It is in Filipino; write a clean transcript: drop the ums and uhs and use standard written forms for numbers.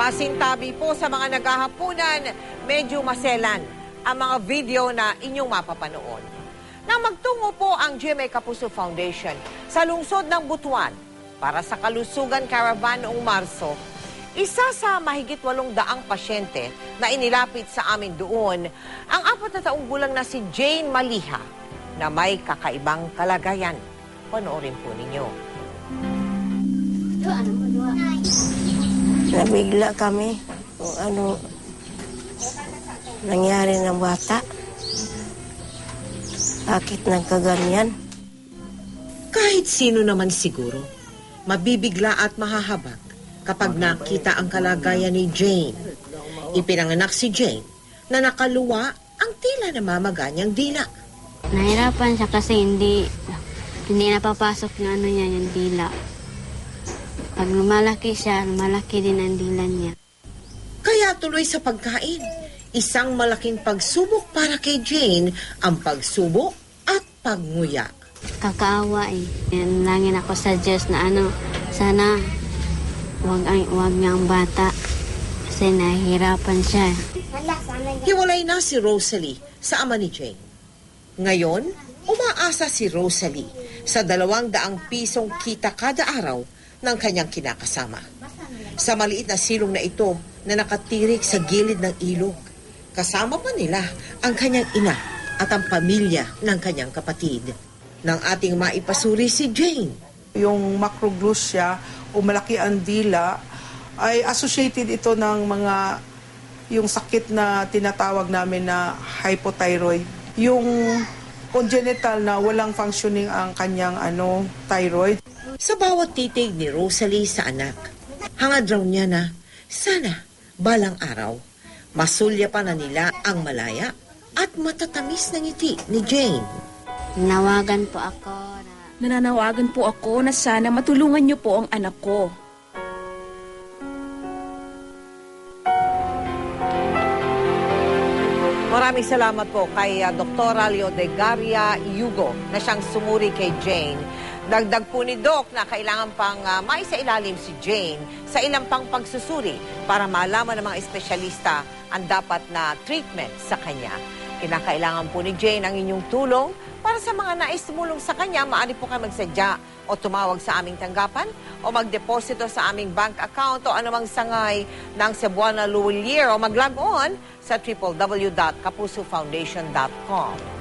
Pasintabi po sa mga naghahapunan, medyo maselan ang mga video na inyong mapapanood. Nang magtungo po ang GMA Kapuso Foundation sa lungsod ng Butuan para sa kalusugan caravan noong Marso, isa sa mahigit 800 pasyente na inilapit sa amin doon ang 4 na taong gulang na si Jane Maliha na may kakaibang kalagayan. Panoorin po ninyo. Nabigla kami kung ano nangyari ng bata. Bakit nagkaganyan? Kahit sino naman siguro, mabibigla at mahahabag kapag nakita ang kalagayan ni Jane. Ipinanganak si Jane na nakaluwa ang tila namamaganyang dila. Nahirapan siya kasi hindi napapasok na niya yung dila. Pag lumalaki siya, lumalaki din ang dila niya. Kaya tuloy sa pagkain, isang malaking pagsubok para kay Jane ang pagsubok at pagnguya. Kakaawa eh. Nalangin ako sa Diyos na sana wag niya ang bata kasi nahihirapan siya. Hiwalay na si Rosalie sa ama ni Jane. Ngayon, umaasa si Rosalie sa 200 pisong kita kada araw ng kanyang kinakasama. Sa maliit na silong na ito na nakatirik sa gilid ng ilog, kasama pa nila ang kanyang ina at ang pamilya ng kanyang kapatid. Nang ating maipasuri si Jane. Yung macroglosia o malaki ang dila ay associated ito ng yung sakit na tinatawag namin na hypothyroid. Yung congenital na walang functioning ang kanyang thyroid. Sa bawat titig ni Rosalie sa anak, hangad raw niya na sana balang araw masulya pa na nila ang malaya at matatamis na ngiti ni Jane. Nananawagan po ako na sana matulungan niyo po ang anak ko. Maraming salamat po kay Dr. Leodegaria Yugo na siyang sumuri kay Jane. Dagdag po ni Doc na kailangan pang maisailalim si Jane sa ilang pang pagsusuri para malaman ng mga espesyalista ang dapat na treatment sa kanya. Kinakailangan po ni Jane ang inyong tulong. Para sa mga nais tumulong sa kanya, maaari po kayo magsadya o tumawag sa aming tanggapan o magdeposito sa aming bank account o anumang sangay ng Cebuana Luwilier o mag-log on sa www.kapusofoundation.com.